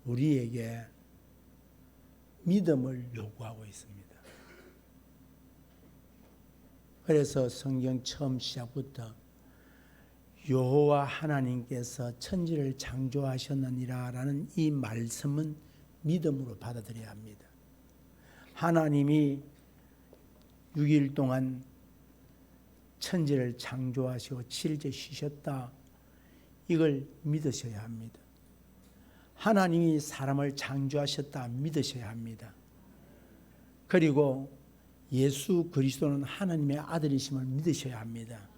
우리에게 믿음을 요구하고 있습니다. 그래서 성경 처음 시작부터 여호와 하나님께서 천지를 창조하셨느니라 라는 이 말씀은 믿음으로 받아들여야 합니다. 하나님이 6일 동안 천지를 창조하시고 7일째 쉬셨다. 이걸 믿으셔야 합니다. 하나님이 사람을 창조하셨다 믿으셔야 합니다. 그리고 예수 그리스도는 하나님의 아들이심을 믿으셔야 합니다.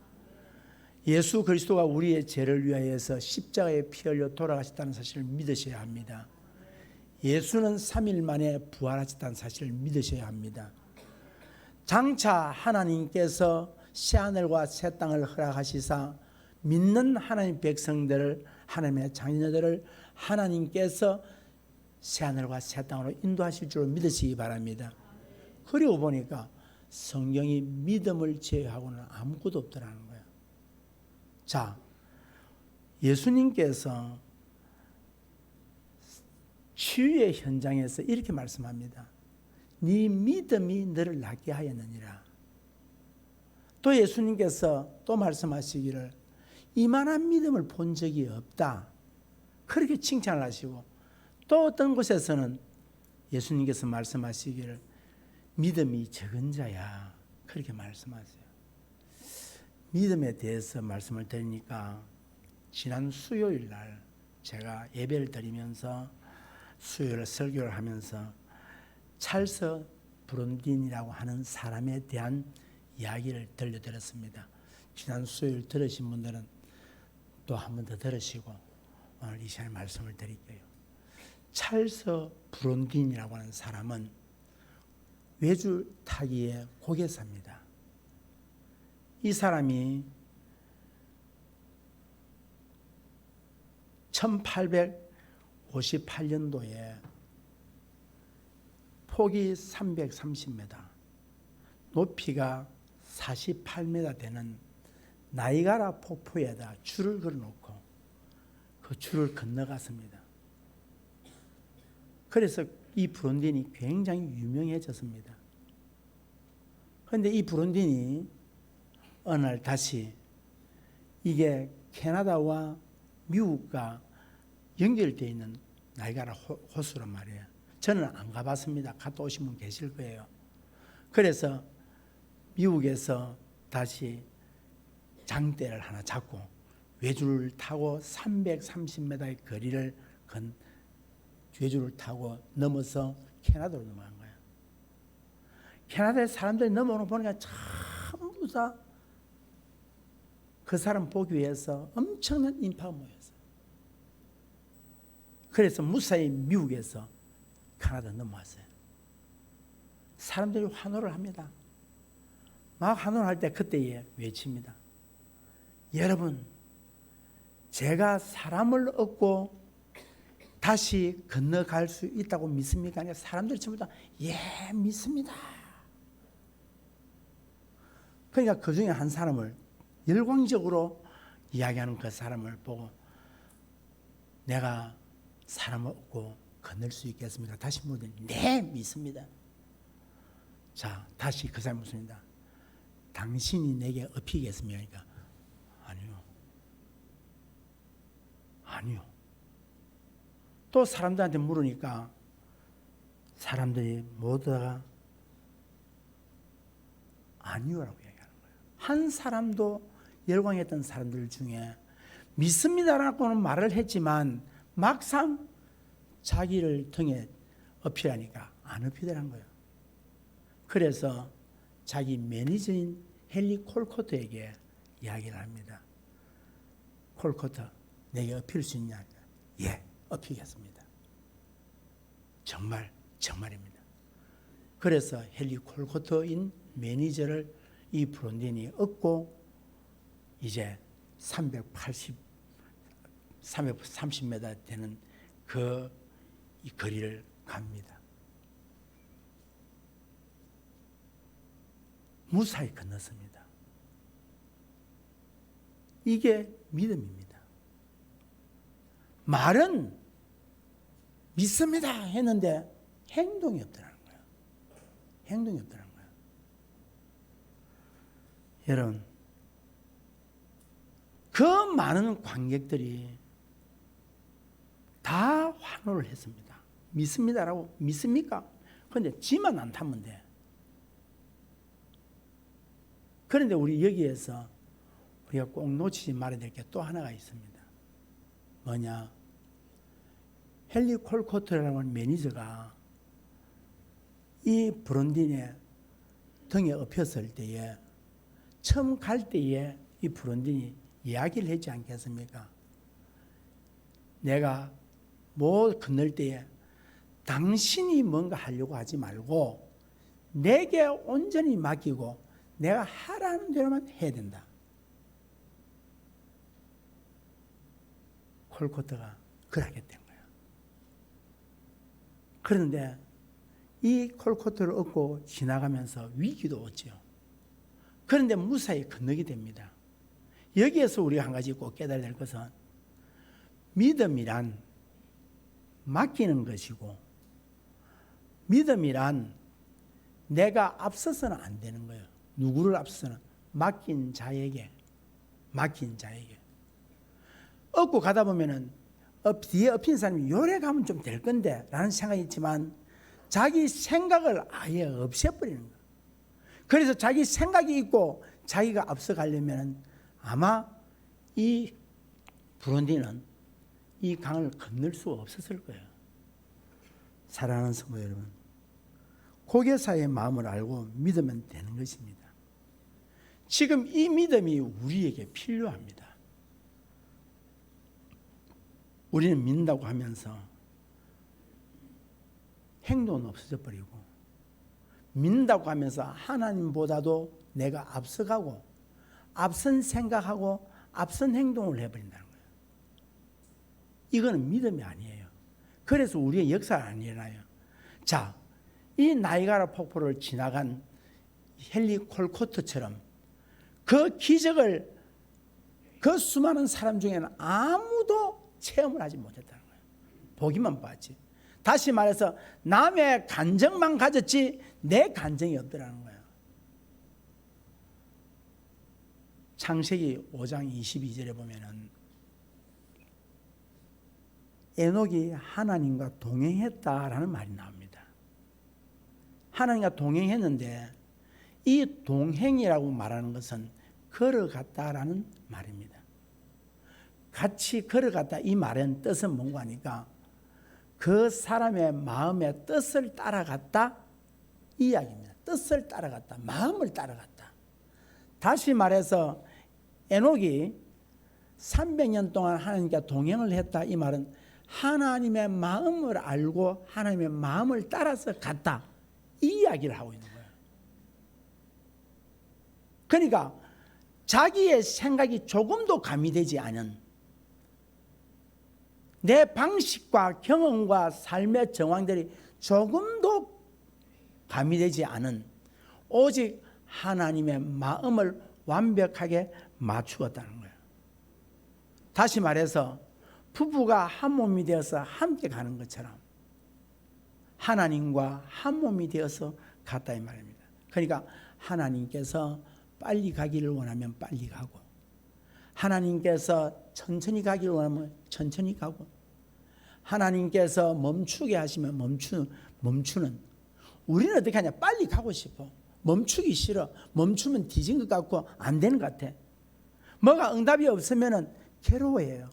예수 그리스도가 우리의 죄를 위하여서 십자가에 피 흘려 돌아가셨다는 사실을 믿으셔야 합니다. 예수는 3일 만에 부활하셨다는 사실을 믿으셔야 합니다. 장차 하나님께서 새하늘과 새 땅을 허락하시사 믿는 하나님 백성들을, 하나님의 자녀들을 하나님께서 새하늘과 새 땅으로 인도하실 줄 믿으시기 바랍니다. 그리고 보니까 성경이 믿음을 제외하고는 아무것도 없더라는 거예요. 자, 예수님께서 치유의 현장에서 이렇게 말씀합니다. 네 믿음이 너를 낫게 하였느니라. 또 예수님께서 또 말씀하시기를 이만한 믿음을 본 적이 없다. 그렇게 칭찬을 하시고, 또 어떤 곳에서는 예수님께서 말씀하시기를 믿음이 적은 자야. 그렇게 말씀하세요. 믿음에 대해서 말씀을 드리니까 지난 수요일 날 제가 예배를 드리면서 수요일 설교를 하면서 찰스 브론딘이라고 하는 사람에 대한 이야기를 들려드렸습니다. 지난 수요일 들으신 분들은 또 한 번 더 들으시고 오늘 이 시간에 말씀을 드릴게요. 찰스 브론딘이라고 하는 사람은 외줄 타기의 고개사입니다. 이 사람이 1858년도에 폭이 330m, 높이가 48m 되는 나이가라 폭포에다 줄을 걸어놓고 그 줄을 건너갔습니다. 그래서 이 브론딘이 굉장히 유명해졌습니다. 그런데 이 브론딘이 어느 날 다시 이게 캐나다와 미국과 연결되어 있는 나이가라 호수란 말이에요. 저는 안 가봤습니다. 갔다 오신 분 계실 거예요. 그래서 미국에서 다시 장대를 하나 잡고 외줄을 타고 330m의 거리를 외줄을 타고 넘어서 캐나다로 넘어간 거예요. 캐나다의 사람들이 넘어오는 거 보니까 전부 다 그 사람 보기 위해서 엄청난 인파가 모였어요. 그래서 무사히 미국에서 캐나다 넘어왔어요. 사람들이 환호를 합니다. 막 환호를 할 때 그때에 외칩니다. 여러분, 제가 사람을 얻고 다시 건너갈 수 있다고 믿습니까? 아니요, 사람들이 전부 다 예, 믿습니다. 그러니까 그 중에 한 사람을 열광적으로 이야기하는 그 사람을 보고 내가 사람을 얻고 건널 수 있겠습니까? 다시 물으니 네, 믿습니다. 자, 다시 그 사람이 묻습니다. 당신이 내게 업히겠습니까? 아니요. 아니요. 또 사람들한테 물으니까 사람들이 모두 다 아니요라고 얘기하는 거예요. 한 사람도 열광했던 사람들 중에 믿습니다라고는 말을 했지만 막상 자기를 통해 어필하니까 안 어필하는 거예요. 그래서 자기 매니저인 헨리 콜코트에게 이야기를 합니다. 콜코트, 내게 어필 수 있냐? 예, 어필하겠습니다. 정말입니다. 그래서 헨리 콜코트인 매니저를 이 브론딘이 얻고 이제 330m 되는 이 거리를 갑니다. 무사히 건넜습니다. 이게 믿음입니다. 말은 믿습니다 했는데 행동이 없더라는 거예요. 행동이 없더라는 거예요. 여러분, 그 많은 관객들이 다 환호를 했습니다. 믿습니다라고. 믿습니까? 그런데 지만 안 타면 돼. 그런데 우리 여기에서 우리가 꼭 놓치지 말아야 될 게 또 하나가 있습니다. 뭐냐? 헨리 콜코트라는 매니저가 이 브론딘의 등에 엎였을 때에 처음 갈 때에 이 브론딘이 이야기를 했지 않겠습니까? 내가 뭐 건널 때에 당신이 뭔가 하려고 하지 말고 내게 온전히 맡기고 내가 하라는 대로만 해야 된다. 콜코트가 그러게 된 거예요. 그런데 이 콜코트를 얻고 지나가면서 위기도 오죠. 그런데 무사히 건너게 됩니다. 여기에서 우리가 한 가지 꼭 깨달아야 될 것은 믿음이란 맡기는 것이고 믿음이란 내가 앞서서는 안 되는 거예요. 누구를 앞서서는? 맡긴 자에게. 얻고 가다 보면은 뒤에 엎인 사람이 요래 가면 좀 될 건데 라는 생각이 있지만 자기 생각을 아예 없애버리는 거예요. 그래서 자기 생각이 있고 자기가 앞서 가려면 아마 이 브론디는 이 강을 건널 수 없었을 거예요. 사랑하는 성도 여러분, 고개사의 마음을 알고 믿으면 되는 것입니다. 지금 이 믿음이 우리에게 필요합니다. 우리는 믿는다고 하면서 행동은 없어져 버리고 믿는다고 하면서 하나님보다도 내가 앞서가고 앞선 생각하고 앞선 행동을 해버린다는 거예요. 이거는 믿음이 아니에요. 그래서 우리의 역사가 안 일어나요. 자, 이 나이가라 폭포를 지나간 헨리 콜코트처럼 그 기적을 그 수많은 사람 중에는 아무도 체험을 하지 못했다는 거예요. 보기만 봤지. 다시 말해서 남의 간증만 가졌지 내 간증이 없더라는 거예요. 창세기 5장 22절에 보면은 에녹이 하나님과 동행했다라는 말이 나옵니다. 하나님과 동행했는데 이 동행이라고 말하는 것은 걸어갔다라는 말입니다. 같이 걸어갔다 이 말은 뜻은 뭔가 하니까 그 사람의 마음의 뜻을 따라갔다 이 이야기입니다. 뜻을 따라갔다, 마음을 따라갔다. 다시 말해서 에녹이 300년 동안 하나님과 동행을 했다 이 말은 하나님의 마음을 알고 하나님의 마음을 따라서 갔다 이 이야기를 하고 있는 거예요. 그러니까 자기의 생각이 조금도 가미되지 않은 내 방식과 경험과 삶의 정황들이 조금도 가미되지 않은 오직 하나님의 마음을 완벽하게 맞추었다는 거예요. 다시 말해서 부부가 한 몸이 되어서 함께 가는 것처럼 하나님과 한 몸이 되어서 갔다 이 말입니다. 그러니까 하나님께서 빨리 가기를 원하면 빨리 가고 하나님께서 천천히 가기를 원하면 천천히 가고 하나님께서 멈추게 하시면 멈추는 우리는 어떻게 하냐? 빨리 가고 싶어. 멈추기 싫어. 멈추면 뒤진 것 같고 안 되는 것 같아. 뭐가 응답이 없으면 괴로워해요.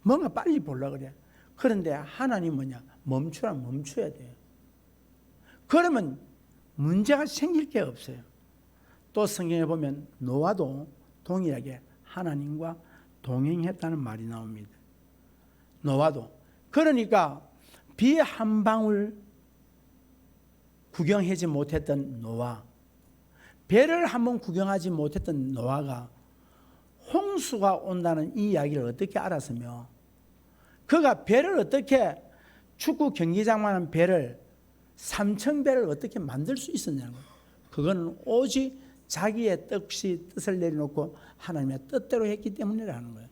뭔가 빨리 보려고 그래. 그런데 하나님은 뭐냐? 멈추라면 멈춰야 돼요. 그러면 문제가 생길 게 없어요. 또 성경에 보면 노아도 동일하게 하나님과 동행했다는 말이 나옵니다. 노아도. 그러니까 비 한 방울 구경하지 못했던 노아, 배를 한번 구경하지 못했던 노아가 홍수가 온다는 이 이야기를 어떻게 알았으며 그가 배를 어떻게 축구 경기장만한 배를 3,000배를 어떻게 만들 수 있었냐는 거예요. 그거는 오직 자기의 뜻을 내려놓고 하나님의 뜻대로 했기 때문이라는 거예요.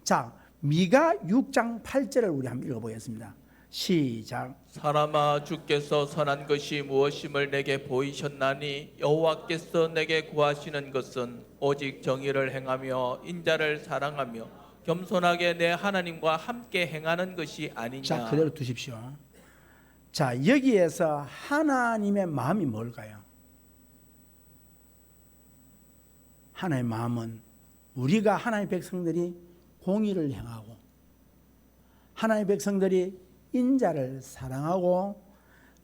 자, 미가 6장 8절을 우리 한번 읽어보겠습니다. 시작. 사람아, 주께서 선한 것이 무엇임을 내게 보이셨나니 여호와께서 내게 구하시는 것은 오직 정의를 행하며 인자를 사랑하며 겸손하게 내 하나님과 함께 행하는 것이 아니냐. 자, 그대로 두십시오. 자, 여기에서 하나님의 마음이 뭘까요? 하나님의 마음은 우리가 하나님의 백성들이 공의를 행하고 하나님의 백성들이 인자를 사랑하고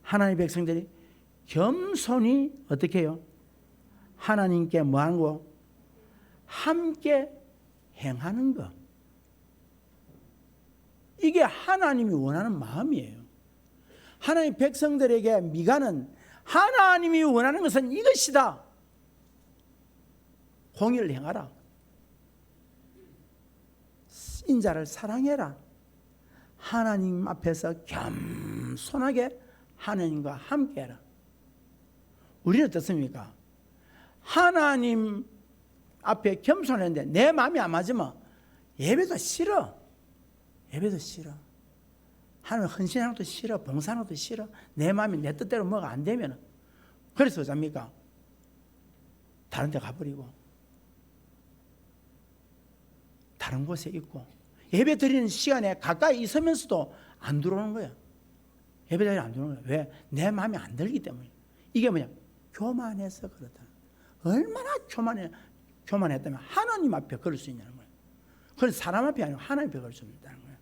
하나님의 백성들이 겸손히 어떻게 해요? 하나님께 뭐하는 거? 함께 행하는 것. 이게 하나님이 원하는 마음이에요. 하나님 백성들에게 미가는 하나님이 원하는 것은 이것이다. 공의를 행하라. 인자를 사랑해라. 하나님 앞에서 겸손하게 하나님과 함께해라. 우리는 어떻습니까? 하나님 앞에 겸손했는데 내 마음이 안 맞으면 예배도 싫어. 예배도 싫어. 하나님 헌신하는 것도 싫어. 봉사하는 것도 싫어. 내 마음이 내 뜻대로 뭐가 안 되면 그래서 어쩝니까? 다른 데 가버리고 다른 곳에 있고 예배 드리는 시간에 가까이 있으면서도 안 들어오는 거야. 예배 자리에 안 들어오는 거야. 왜? 내 마음이 안 들기 때문에. 이게 뭐냐? 교만해서 그렇다. 얼마나 교만했다면 하나님 앞에 걸을 수 있냐는 거야. 그래서 사람 앞에 아니고 하나님 앞에 걸을 수 있다는 거야.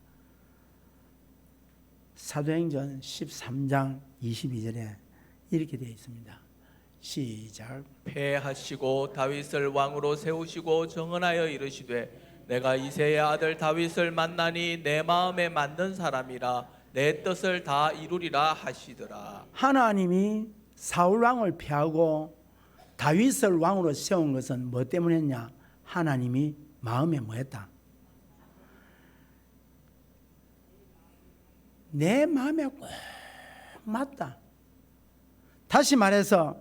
사도행전 13장 22절에 이렇게 되어 있습니다. 시작. 패하시고 다윗을 왕으로 세우시고 정언하여 이르시되 내가 이새의 아들 다윗을 만나니 내 마음에 맞는 사람이라 내 뜻을 다 이루리라 하시더라. 하나님이 사울 왕을 패하고 다윗을 왕으로 세운 것은 뭐 때문이었냐? 하나님이 마음에 뭐했다? 내 마음에 꼭 맞다. 다시 말해서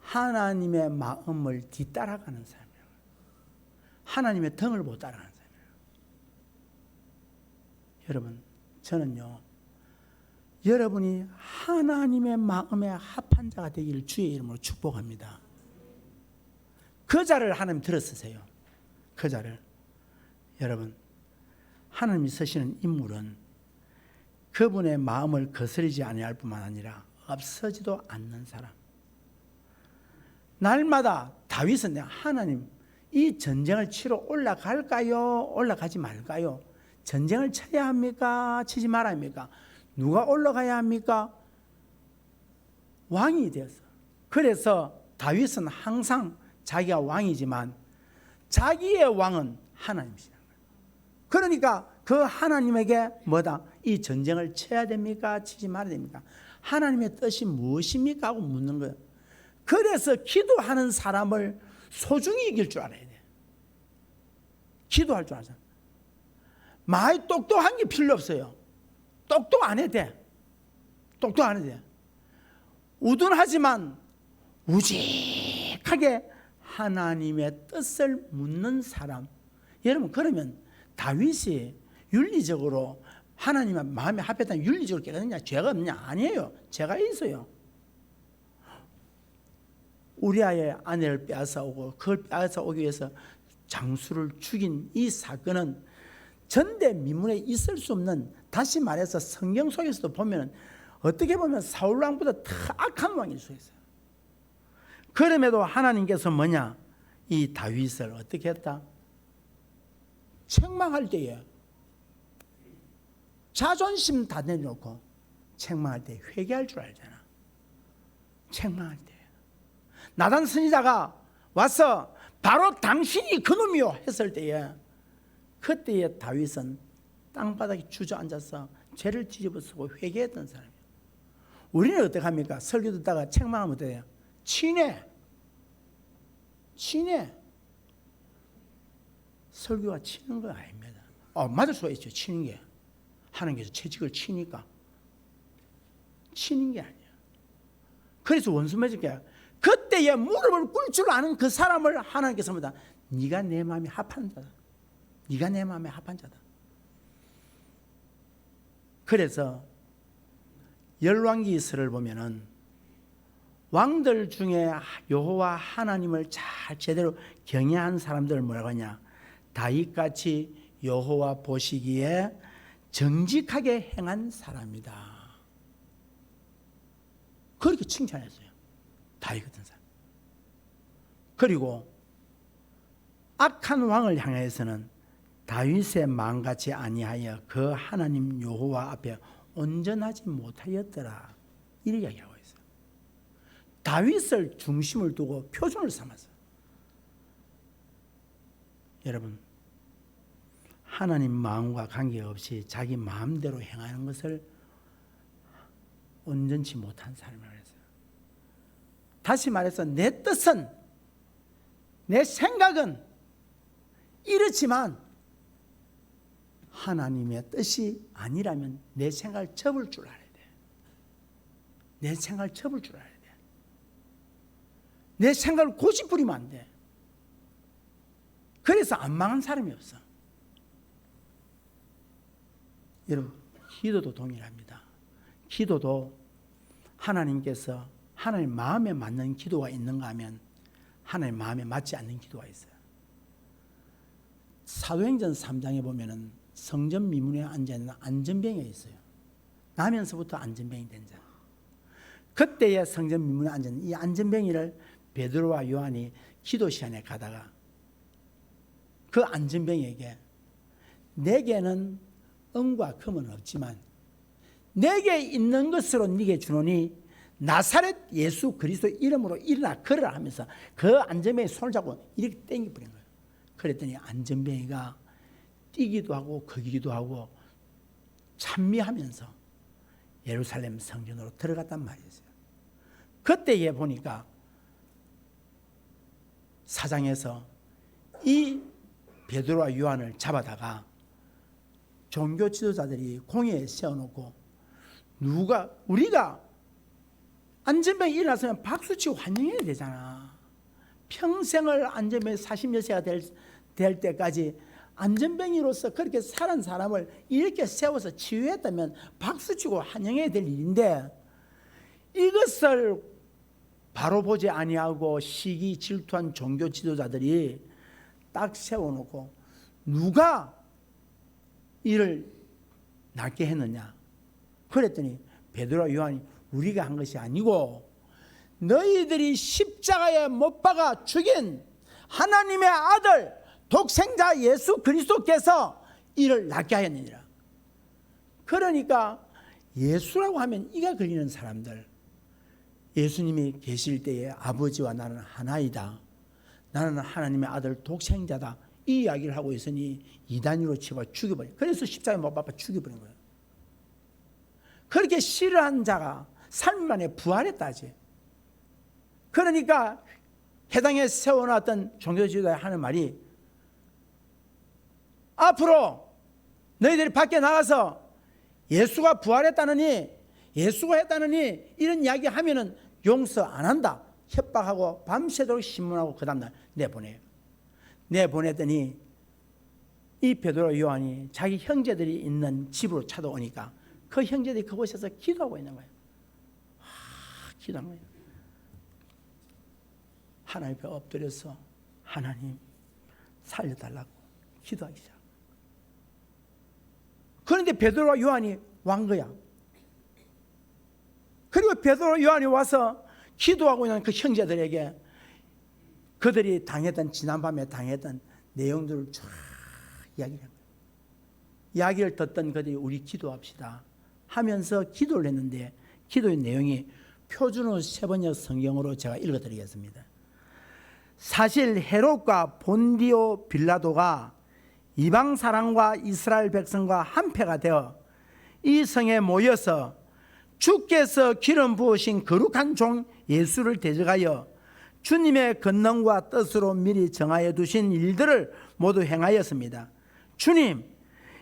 하나님의 마음을 뒤따라가는 사람이에요. 하나님의 등을 못 따라가는 사람이에요. 여러분, 저는요, 여러분이 하나님의 마음에 합한 자가 되기를 주의 이름으로 축복합니다. 그 자를 하나님 들어쓰세요. 그 자를. 여러분, 하나님이 쓰시는 인물은 그분의 마음을 거스르지 아니할 뿐만 아니라 없어지도 않는 사람. 날마다 다윗은 하나님 이 전쟁을 치러 올라갈까요? 올라가지 말까요? 전쟁을 쳐야 합니까? 치지 말아야 합니까? 누가 올라가야 합니까? 왕이 되었어. 그래서 다윗은 항상 자기가 왕이지만 자기의 왕은 하나님이시라는 거예요. 그러니까 그 하나님에게 뭐다? 이 전쟁을 쳐야 됩니까? 치지 말아야 됩니까? 하나님의 뜻이 무엇입니까? 하고 묻는 거예요. 그래서 기도하는 사람을 소중히 이길 줄 알아야 돼. 기도할 줄 알아야 돼. 많이 똑똑한 게 필요 없어요. 똑똑 안 해도 돼. 똑똑 안 해도 돼. 우둔하지만 우직하게 하나님의 뜻을 묻는 사람. 여러분, 그러면 다윗이 윤리적으로 하나님의 마음에 합했다는 윤리적으로 깨닫느냐? 죄가 없느냐? 아니에요. 죄가 있어요. 우리아의 아내를 빼앗아오고 그걸 빼앗아오기 위해서 장수를 죽인 이 사건은 전대미문에 있을 수 없는, 다시 말해서 성경 속에서도 보면 어떻게 보면 사울 왕보다 더 악한 왕일 수 있어요. 그럼에도 하나님께서 뭐냐? 이 다윗을 어떻게 했다? 책망할 때에 자존심 다 내려놓고 책망할 때 회개할 줄 알잖아. 책망할 때 나단 선지자가 와서 바로 당신이 그놈이요 했을 때에 그때에 다윗은 땅바닥에 주저앉아서 죄를 뒤집어쓰고 회개했던 사람이에요. 우리는 어떻게 합니까? 설교 듣다가 책망하면 어떻게 해요? 친해. 설교가 치는 거 아닙니다. 맞을 수가 있죠. 치는 게. 하나님께서 채찍을 치니까. 치는 게 아니야. 그래서 원수 맺을 게 그때에 무릎을 꿇을 줄 아는 그 사람을 하나님께서 뭐다? 네가 내 마음에 합한 자다. 네가 내 마음에 합한 자다. 그래서 열왕기서를 보면은 왕들 중에 여호와 하나님을 잘 제대로 경외한 사람들을 뭐라고 하냐? 다윗같이 여호와 보시기에 정직하게 행한 사람이다. 그렇게 칭찬했어요. 다윗 같은 사람. 그리고 악한 왕을 향해서는 다윗의 마음같이 아니하여 그 하나님 여호와 앞에 온전하지 못하였더라. 이렇게 이야기하고 있어요. 다윗을 중심을 두고 표준을 삼았어요. 여러분, 하나님 마음과 관계없이 자기 마음대로 행하는 것을 온전치 못한 사람이라고 했어요. 다시 말해서 내 뜻은, 내 생각은 이렇지만 하나님의 뜻이 아니라면 내 생각을 접을 줄 알아야 돼. 내 생각을 접을 줄 알아야 돼. 내 생각을 고집부리면 안 돼. 그래서 안 망한 사람이 없어. 여러분, 기도도 동일합니다. 기도도 하나님께서 하나님 마음에 맞는 기도가 있는가 하면 하나님 마음에 맞지 않는 기도가 있어요. 사도행전 3장에 보면은 성전 미문에 앉아있는 안전병이 있어요. 나면서부터 안전병이 된 자. 그때의 성전 미문에 앉아있는 이 안전병이를 베드로와 요한이 기도 시간에 가다가 그 안전병에게 내게는 은과 금은 없지만 내게 있는 것으로 네게 주노니 나사렛 예수 그리스도 이름으로 일어나 걸으라 하면서 그 안전병이 손을 잡고 이렇게 땡겨버린 거예요. 그랬더니 안전병이가 뛰기도 하고 걷기도 하고 찬미하면서 예루살렘 성전으로 들어갔단 말이었어요. 그때에 보니까 사장에서 이 베드로와 요한을 잡아다가 종교 지도자들이 공회에 세워놓고 우리가 안전병이 일어났으면 박수치고 환영해야 되잖아. 평생을 안전병이 40몇 세가 될 때까지 안전병이로서 그렇게 살은 사람을 이렇게 세워서 치유했다면 박수치고 환영해야 될 일인데 이것을 바로 보지 아니하고 시기 질투한 종교 지도자들이 딱 세워놓고 누가 이를 낫게 했느냐? 그랬더니 베드로와 요한이 우리가 한 것이 아니고 너희들이 십자가에 못 박아 죽인 하나님의 아들 독생자 예수 그리스도께서 이를 낫게 하였느니라. 그러니까 예수라고 하면 이가 걸리는 사람들, 예수님이 계실 때에 아버지와 나는 하나이다, 나는 하나님의 아들 독생자다, 이 이야기를 하고 있으니 이단위로 치고 죽여버려요. 그래서 십자가에 못 박아 죽여버린 거예요. 그렇게 싫어한 자가 3일 만에 부활했다지. 그러니까 해당에 세워놨던 종교지도자가 하는 말이 앞으로 너희들이 밖에 나가서 예수가 부활했다느니 예수가 했다느니 이런 이야기 하면은 용서 안 한다 협박하고 밤새도록 신문하고 그 다음날 내보냈더니 이 베드로 요한이 자기 형제들이 있는 집으로 찾아오니까 그 형제들이 그곳에서 기도하고 있는 거예요. 기도하는 거예요. 하나님 앞에 엎드려서 하나님 살려달라고 기도하기 시작. 그런데 베드로와 요한이 완 거야. 그리고 베드로와 요한이 와서 기도하고 있는 그 형제들에게 그들이 지난밤에 당했던 내용들을 쫙 이야기를 합니다. 이야기를 듣던 그들이 우리 기도합시다 하면서 기도를 했는데 기도의 내용이 표준어 세번역 성경으로 제가 읽어드리겠습니다. 사실 헤롯과 본디오 빌라도가 이방 사람과 이스라엘 백성과 한패가 되어 이 성에 모여서 주께서 기름 부으신 거룩한 종 예수를 대적하여 주님의 권능과 뜻으로 미리 정하여 두신 일들을 모두 행하였습니다. 주님,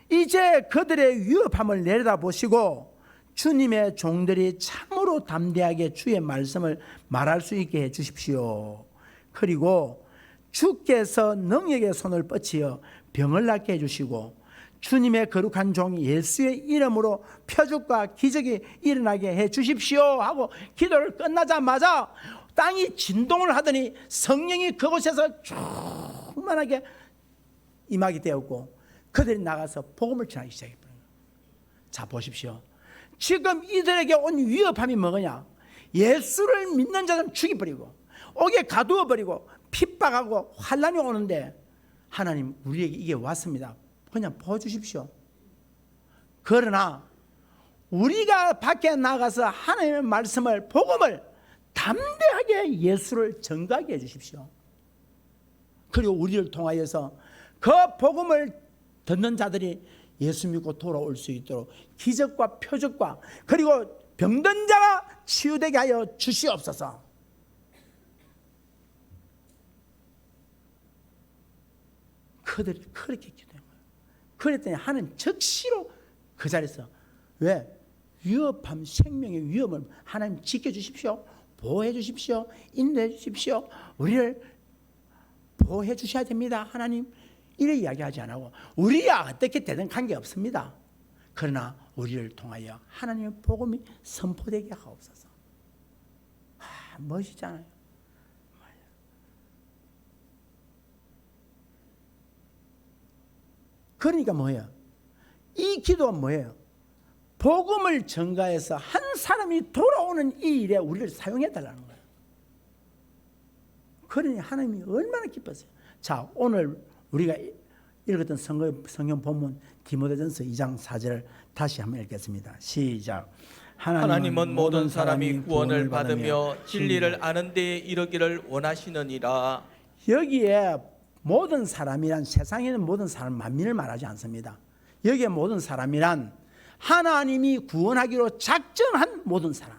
이제 그들의 위협함을 내려다보시고 주님의 종들이 참으로 담대하게 주의 말씀을 말할 수 있게 해주십시오. 그리고 주께서 능력의 손을 뻗치어 병을 낫게 해주시고 주님의 거룩한 종 예수의 이름으로 표적과 기적이 일어나게 해 주십시오 하고 기도를 끝나자마자 땅이 진동을 하더니 성령이 그곳에서 충만하게 임하게 되었고 그들이 나가서 복음을 전하기 시작했어요. 자, 보십시오. 지금 이들에게 온 위협함이 뭐냐? 예수를 믿는 자들은 죽여버리고 옥에 가두어버리고 핍박하고 환난이 오는데 하나님 우리에게 이게 왔습니다. 그냥 보여주십시오. 그러나 우리가 밖에 나가서 하나님의 말씀을 복음을 담대하게 예수를 전가하게 해주십시오. 그리고 우리를 통하여서 그 복음을 듣는 자들이 예수 믿고 돌아올 수 있도록 기적과 표적과 그리고 병든 자가 치유되게 하여 주시옵소서. 그들이 그렇게 기도한 거예요. 그랬더니 하나님 즉시로 그 자리에서 왜? 위협함, 생명의 위험을 하나님 지켜주십시오. 보호해 주십시오. 인도해 주십시오. 우리를 보호해 주셔야 됩니다. 하나님 이래 이야기하지 않고 우리야 어떻게 되든 관계없습니다. 그러나 우리를 통하여 하나님의 복음이 선포되게 하옵소서. 멋있잖아요. 그러니까 뭐예요? 이 기도가 뭐예요? 복음을 전가해서 한 사람이 돌아오는 이 일에 우리를 사용해달라는 거예요. 그러니 하나님이 얼마나 기뻤어요. 자, 오늘 우리가 읽었던 성경 본문 디모데전서 2장 4절을 다시 한번 읽겠습니다. 시작. 하나님은 모든 사람이 구원을 받으며 진리를 아는 데에 이르기를 원하시느니라. 여기에 모든 사람이란 세상에 있는 모든 사람 만민을 말하지 않습니다. 여기에 모든 사람이란 하나님이 구원하기로 작정한 모든 사람,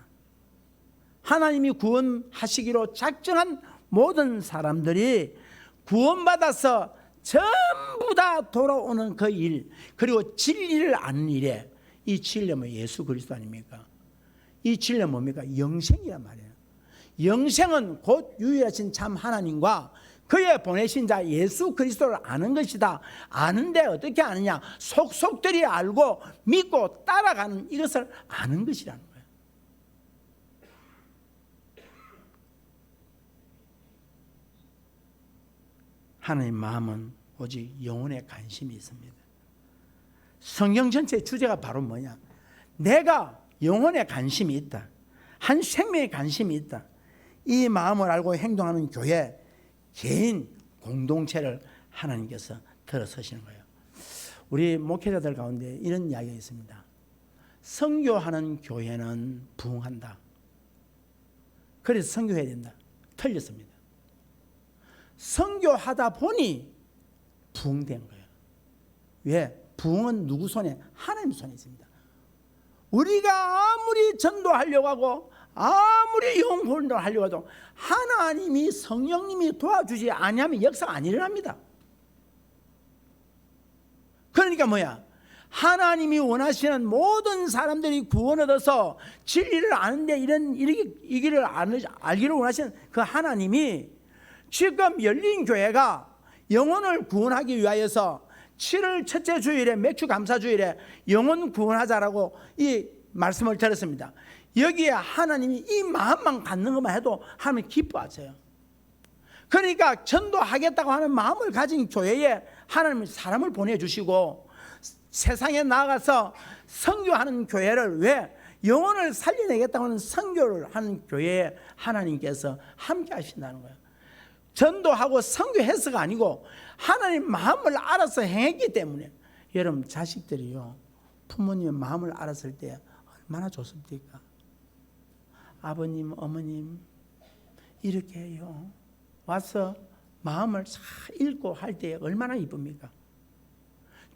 하나님이 구원하시기로 작정한 모든 사람들이 구원받아서 전부 다 돌아오는 그 일, 그리고 진리를 아는 일에, 이 진리는 예수 그리스도 아닙니까? 이 진리는 뭡니까? 영생이란 말이에요. 영생은 곧 유일하신 참 하나님과 그의 보내신 자 예수 그리스도를 아는 것이다. 아는데 어떻게 아느냐? 속속들이 알고 믿고 따라가는 이것을 아는 것이라는 거예요. 하나님 마음은 오직 영혼에 관심이 있습니다. 성경 전체의 주제가 바로 뭐냐? 내가 영혼에 관심이 있다. 한 생명에 관심이 있다. 이 마음을 알고 행동하는 교회, 개인, 공동체를 하나님께서 들어서시는 거예요. 우리 목회자들 가운데 이런 이야기가 있습니다. 선교하는 교회는 부흥한다. 그래서 선교해야 된다. 틀렸습니다. 선교하다 보니 부흥된 거예요. 왜? 부흥은 누구 손에? 하나님 손에 있습니다. 우리가 아무리 전도하려고 하고 아무리 영혼을 하려고 해도 하나님이 성령님이 도와주지 아니하면 역사가 안 일어납니다. 그러니까 뭐야? 하나님이 원하시는 모든 사람들이 구원 얻어서 진리를 아는데 이 길을 알기를 원하시는 그 하나님이 지금 열린 교회가 영혼을 구원하기 위하여서 7월 첫째 주일에 맥주 감사 주일에 영혼 구원하자라고 이 말씀을 들었습니다. 여기에 하나님이 이 마음만 갖는 것만 해도 하나님 기뻐하세요. 그러니까 전도하겠다고 하는 마음을 가진 교회에 하나님이 사람을 보내주시고 세상에 나가서 선교하는 교회를 왜 영혼을 살려내겠다고 하는 선교를 하는 교회에 하나님께서 함께 하신다는 거예요. 전도하고 선교해서가 아니고 하나님 마음을 알아서 행했기 때문에 여러분 자식들이요 부모님의 마음을 알았을 때 얼마나 좋습니까? 아버님 어머님 이렇게 해요 와서 마음을 잘 읽고 할 때 얼마나 이쁩니까?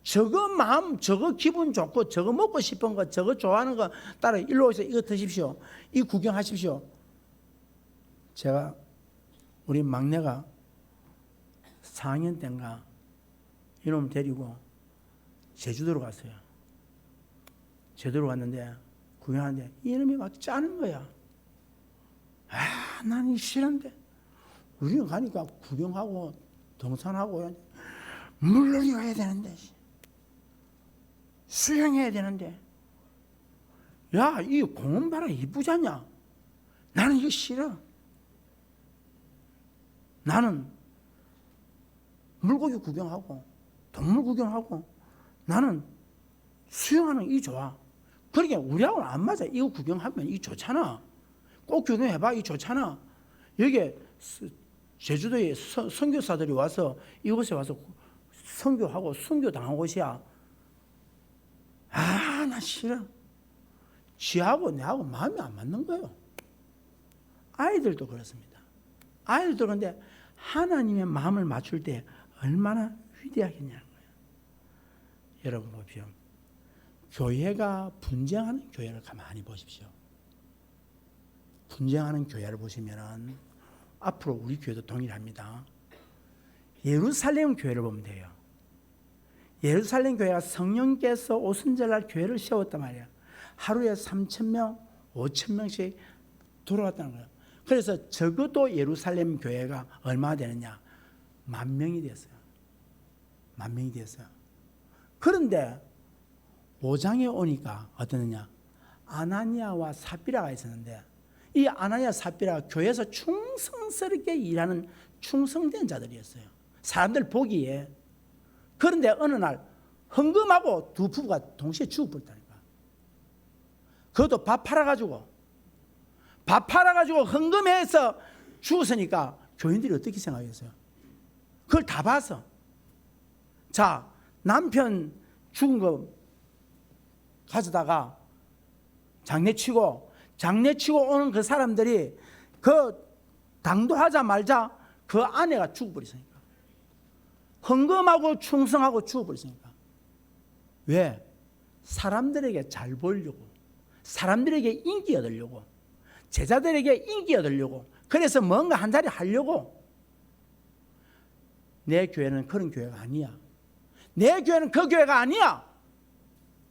저거 마음 저거 기분 좋고 저거 먹고 싶은 거 저거 좋아하는 거 따라 일로 오셔서 이거 드십시오 이 구경하십시오. 제가 우리 막내가 4학년 때인가 이놈 데리고 제주도로 갔어요. 제주도로 갔는데 구경하는데 이놈이 막 짜는 거야. 난 싫은데 우리는 가니까 구경하고 등산하고 물놀이 가야 되는데 수영해야 되는데, 야, 이 공원 봐라, 이쁘지 않냐? 나는 이거 싫어. 나는 물고기 구경하고 동물 구경하고 나는 수영하는 이 좋아. 그러니까 우리하고는 안 맞아. 이거 구경하면 이 좋잖아. 꼭 구경해봐. 이 좋잖아. 여기 제주도에 선교사들이 와서 이곳에 와서 선교하고 순교당한 곳이야. 아, 나 싫어. 지하고 내하고 마음이 안 맞는 거예요. 아이들도 그렇습니다. 아이들도 그런데 하나님의 마음을 맞출 때 얼마나 위대하겠냐는 거예요. 여러분 보십시오. 교회가 분쟁하는 교회를 가만히 보십시오. 분쟁하는 교회를 보시면 앞으로 우리 교회도 동일합니다. 예루살렘 교회를 보면 돼요. 예루살렘 교회가 성령께서 오순절날 교회를 세웠단 말이에요. 하루에 3,000명, 5,000명씩 돌아왔다는 거예요. 그래서 적어도 예루살렘 교회가 얼마나 되느냐? 10,000명이 됐어요. 10,000명이 됐어요. 그런데 5장에 오니까 어떠느냐? 아나니아와 삽비라가 있었는데 이 아나니아 삽비라가 교회에서 충성스럽게 일하는 충성된 자들이었어요. 사람들 보기에. 그런데 어느 날 헌금하고 두 부부가 동시에 죽어버렸다니까. 그것도 밥 팔아가지고 헌금해서 죽었으니까 교인들이 어떻게 생각했어요? 그걸 다 봐서. 자, 남편 죽은 거 가져다가 장례치고 오는 그 사람들이 그 당도하자 말자 그 아내가 죽어버렸으니까. 헌금하고 충성하고 죽어버렸으니까. 왜? 사람들에게 잘 보이려고, 사람들에게 인기 얻으려고, 제자들에게 인기 얻으려고, 그래서 뭔가 한 자리 하려고. 내 교회는 그런 교회가 아니야. 내 교회는 그 교회가 아니야.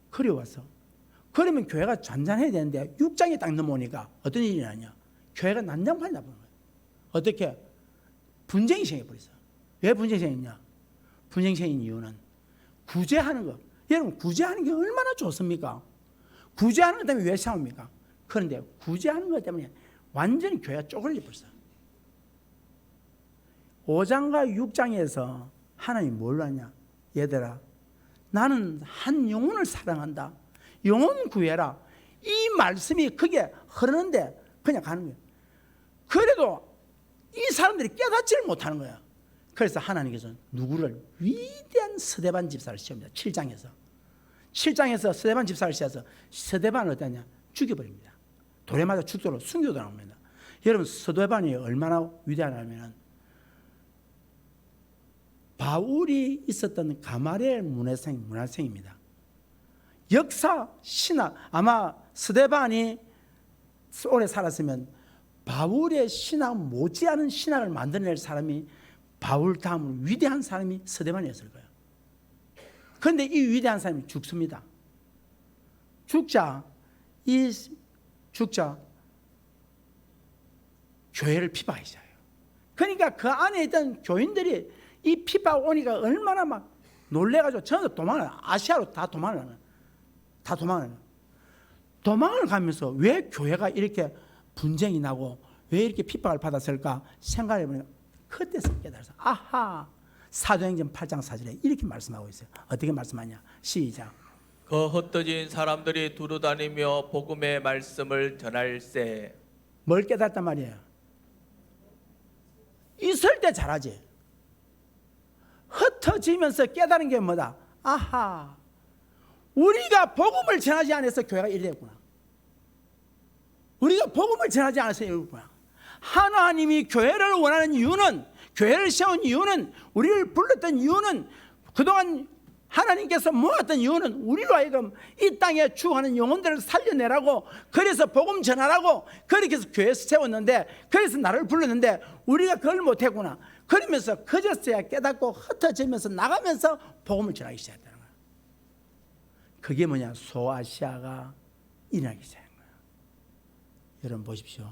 그래 왔어. 그러면 교회가 잔잔해야 되는데 6장에 딱 넘어오니까 어떤 일이 나냐? 교회가 난장판이 나보는 거예요. 어떻게? 분쟁이 생겨버렸어. 왜 분쟁이 생겼냐? 분쟁이 생긴 이유는 구제하는 거. 여러분, 구제하는 게 얼마나 좋습니까? 구제하는 것 때문에 왜 싸웁니까? 그런데 구제하는 것 때문에 완전히 교회가 쪼그려져 버렸어. 5장과 6장에서 하나님이 뭘로 하냐? 얘들아, 나는 한 영혼을 사랑한다. 영혼 구해라. 이 말씀이 그게 흐르는데 그냥 가는 거예요. 그래도 이 사람들이 깨닫지를 못하는 거야. 그래서 하나님께서 누구를? 위대한 스데반 집사를 세웁니다. 7장에서 스데반 집사를 세워서 스데반을 어떠냐? 죽여버립니다. 돌에 맞아 죽도록 순교도 나옵니다. 여러분, 스데반이 얼마나 위대하냐면 바울이 있었던 가마리엘 문화생입니다. 역사, 신학, 아마 스데반이 오래 살았으면 바울의 신학 못지않은 신학을 만들어낼 사람이 바울 다음으로 위대한 사람이 스데반이었을 거예요. 그런데 이 위대한 사람이 죽습니다. 죽자 교회를 피박하기 시작해요. 그러니까 그 안에 있던 교인들이 이 피박 오니까 얼마나 막 놀래가지고 전부 도망을, 아시아로 다 도망을 가면서 왜 교회가 이렇게 분쟁이 나고 왜 이렇게 핍박을 받았을까 생각해보니까 그때서 깨달아서 아하, 사도행전 8장 4절에 이렇게 말씀하고 있어요. 어떻게 말씀하냐? 시작. 그 흩어진 사람들이 두루다니며 복음의 말씀을 전할세. 뭘 깨달았단 말이에요? 있을 때 잘하지. 흩어지면서 깨달은 게 뭐다? 아하, 우리가 복음을 전하지 않아서 교회가 이랬구나. 우리가 복음을 전하지 않아서 이랬구나. 하나님이 교회를 원하는 이유는, 교회를 세운 이유는, 우리를 불렀던 이유는, 그동안 하나님께서 모았던 이유는 우리로 하여금 이 땅에 죽어가는 영혼들을 살려내라고, 그래서 복음 전하라고 그렇게 해서 교회에서 세웠는데, 그래서 나를 불렀는데 우리가 그걸 못했구나. 그러면서 그제서야 깨닫고 흩어지면서 나가면서 복음을 전하기 시작했다는 거야. 그게 뭐냐? 소아시아가 일어나기 시작한 거야. 여러분 보십시오.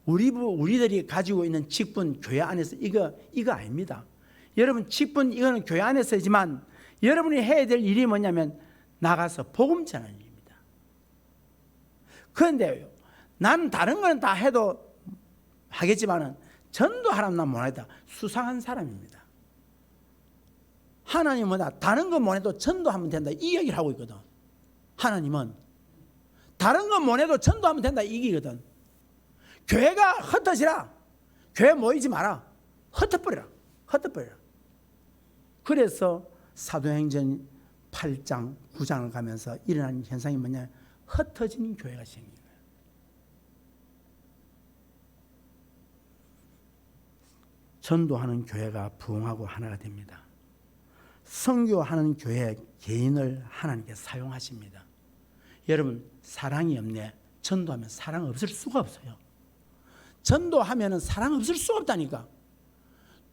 우리들이 가지고 있는 직분, 교회 안에서 이거 아닙니다. 여러분, 직분 이거는 교회 안에서지만 여러분이 해야 될 일이 뭐냐면 나가서 복음 전하는 일입니다. 그런데 나는 다른 거는 다 해도 하겠지만은 전도하라면 난 못하겠다. 수상한 사람입니다. 하나님은 뭐다? 다른 건 못해도 전도하면 된다. 이 얘기를 하고 있거든. 하나님은 다른 건 못해도 전도하면 된다. 이 얘기거든. 교회가 흩어지라. 교회 모이지 마라. 흩어버리라. 흩어버리라. 그래서 사도행전 8장, 9장을 가면서 일어나는 현상이 뭐냐? 흩어진 교회가 생긴 거예요. 전도하는 교회가 부흥하고 하나가 됩니다. 선교하는 교회 개인을 하나님께서 사용하십니다. 여러분, 사랑이 없네. 전도하면 사랑 없을 수가 없어요. 전도하면 사랑 없을 수가 없다니까.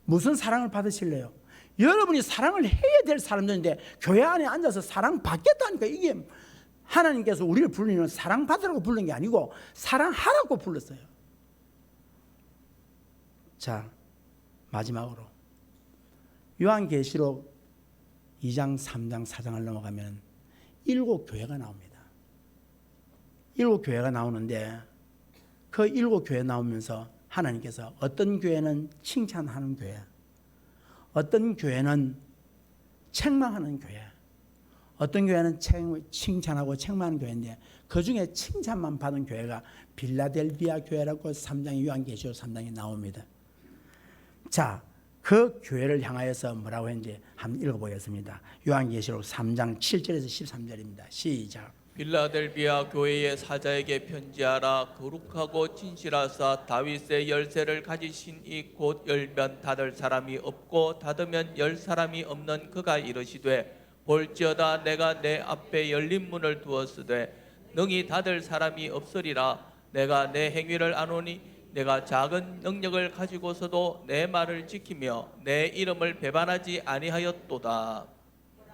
무슨 사랑을 받으실래요? 여러분이 사랑을 해야 될 사람들인데 교회 안에 앉아서 사랑 받겠다니까. 이게 하나님께서 우리를 부르는 사랑 받으라고 부른 게 아니고 사랑하라고 불렀어요. 자, 마지막으로 요한계시록 2장, 3장, 4장을 넘어가면 7교회가 나옵니다. 7교회가 나오는데 그 7교회 나오면서 하나님께서 어떤 교회는 칭찬하는 교회, 어떤 교회는 책망하는 교회, 어떤 교회는 칭찬하고 책망하는 교회인데 그 중에 칭찬만 받은 교회가 빌라델비아 교회라고 3장의 요한계시록 3장에 나옵니다. 자, 그 교회를 향하여서 뭐라고 했는지 한번 읽어보겠습니다. 요한계시록 3장 7절에서 13절입니다. 시작. 빌라델비아 교회의 사자에게 편지하라. 거룩하고 진실하사 다윗의 열쇠를 가지신 이 곧 열면 닫을 사람이 없고 닫으면 열 사람이 없는 그가 이르시되 볼지어다 내가 내 앞에 열린 문을 두었으되 능히 닫을 사람이 없으리라. 내가 내 행위를 아노니 내가 작은 능력을 가지고서도 내 말을 지키며 내 이름을 배반하지 아니하였도다.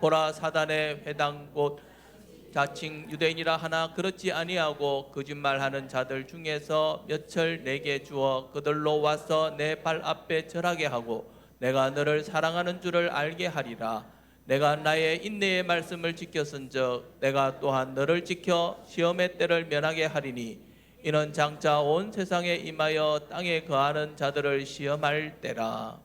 보라, 사단의 회당 곧 자칭 유대인이라 하나 그렇지 아니하고 거짓말하는 자들 중에서 몇을 내게 주어 그들로 와서 내 발 앞에 절하게 하고 내가 너를 사랑하는 줄을 알게 하리라. 내가 나의 인내의 말씀을 지켰은즉 내가 또한 너를 지켜 시험의 때를 면하게 하리니 이는 장차 온 세상에 임하여 땅에 거하는 자들을 시험할 때라.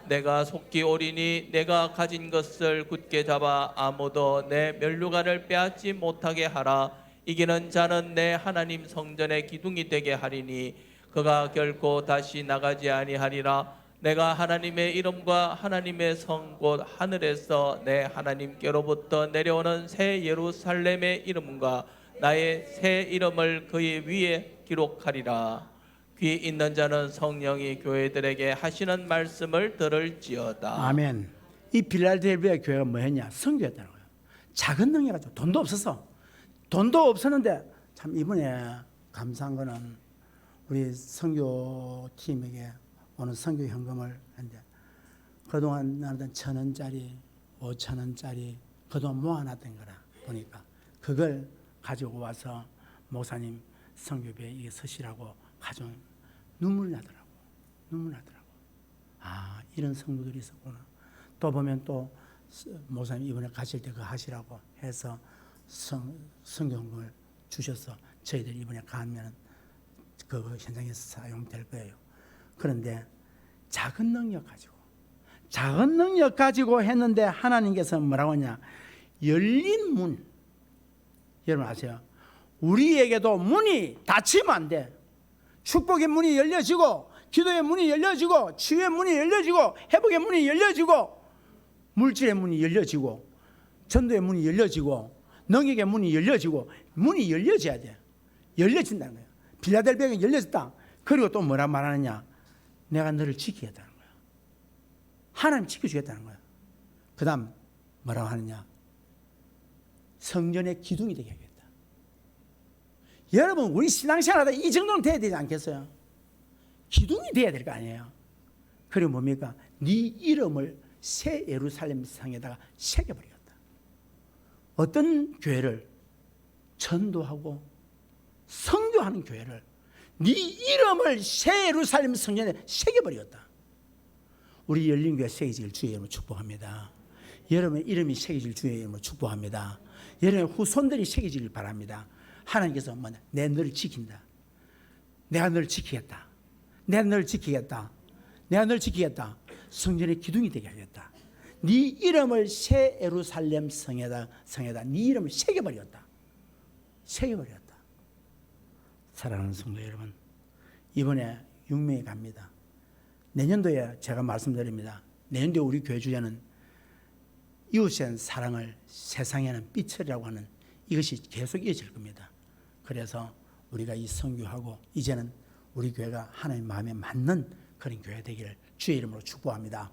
내가 속기 오리니 내가 가진 것을 굳게 잡아 아무도 내 면류관을 빼앗지 못하게 하라. 이기는 자는 내 하나님 성전의 기둥이 되게 하리니 그가 결코 다시 나가지 아니하리라. 내가 하나님의 이름과 하나님의 성 곧 하늘에서 내 하나님께로부터 내려오는 새 예루살렘의 이름과 나의 새 이름을 그의 위에 기록하리라. 귀 있는 자는 성령이 교회들에게 하시는 말씀을 들을지어다. 아멘. 이 빌라델비아 교회가 뭐였냐? 선교했다는 거예요. 작은 능력 가지고 돈도 없었어. 돈도 없었는데 참 이번에 감사한 거는 우리 선교팀에게 오늘 선교 현금을 했는데 그동안 나는 1,000원짜리, 5,000원짜리 그동안 모아놨던 거라 보니까 그걸 가지고 와서 목사님 선교회에 이게 서시라고 가져온 눈물 나더라고. 아, 이런 성도들이 있었구나. 또 보면 또 목사님 이번에 가실 때 그거 하시라고 해서 성경을 주셔서 저희들이 이번에 가면 그 현장에서 사용될 거예요. 그런데 작은 능력 가지고 했는데 하나님께서 뭐라고 하냐? 열린 문. 여러분 아세요? 우리에게도 문이 닫히면 안 돼. 축복의 문이 열려지고 기도의 문이 열려지고 치유의 문이 열려지고 회복의 문이 열려지고 물질의 문이 열려지고 전도의 문이 열려지고 능력의 문이 열려지고 문이 열려져야 돼. 열려진다는 거예요. 빌라델비아가 열려졌다. 그리고 또 뭐라 말하느냐? 내가 너를 지키겠다는 거야. 하나님 지켜주겠다는 거야. 그 다음 뭐라고 하느냐? 성전의 기둥이 되게 하겠다. 여러분 우리 신앙생활하다 이 정도는 돼야 되지 않겠어요? 기둥이 돼야 될 거 아니에요. 그리고 뭡니까? 네 이름을 새 예루살렘 상에다가 새겨버리겠다. 어떤 교회를 전도하고 선교하는 교회를 네 이름을 새 예루살렘 성전에 새겨버리겠다. 우리 열린교회 새기지를 주의 이름으로 축복합니다. 여러분의 이름이 새겨질 주의 이름으로 축복합니다. 여러분의 후손들이 새겨지길 바랍니다. 하나님께서 내 너를 지킨다. 내가 너를 지키겠다. 내가 너를 지키겠다. 내가 너를 지키겠다. 성전의 기둥이 되게 하겠다. 네 이름을 새 예루살렘 성에다 네 이름을 새겨버렸다. 새겨버렸다. 사랑하는 성도 여러분, 이번에 6명이 갑니다. 내년도에 제가 말씀드립니다. 내년도에 우리 교회 주제는 이웃의 사랑을 세상에는 빛이라고 하는 이것이 계속 이어질 겁니다. 그래서 우리가 이 선교하고 이제는 우리 교회가 하나님 마음에 맞는 그런 교회 되기를 주의 이름으로 축복합니다.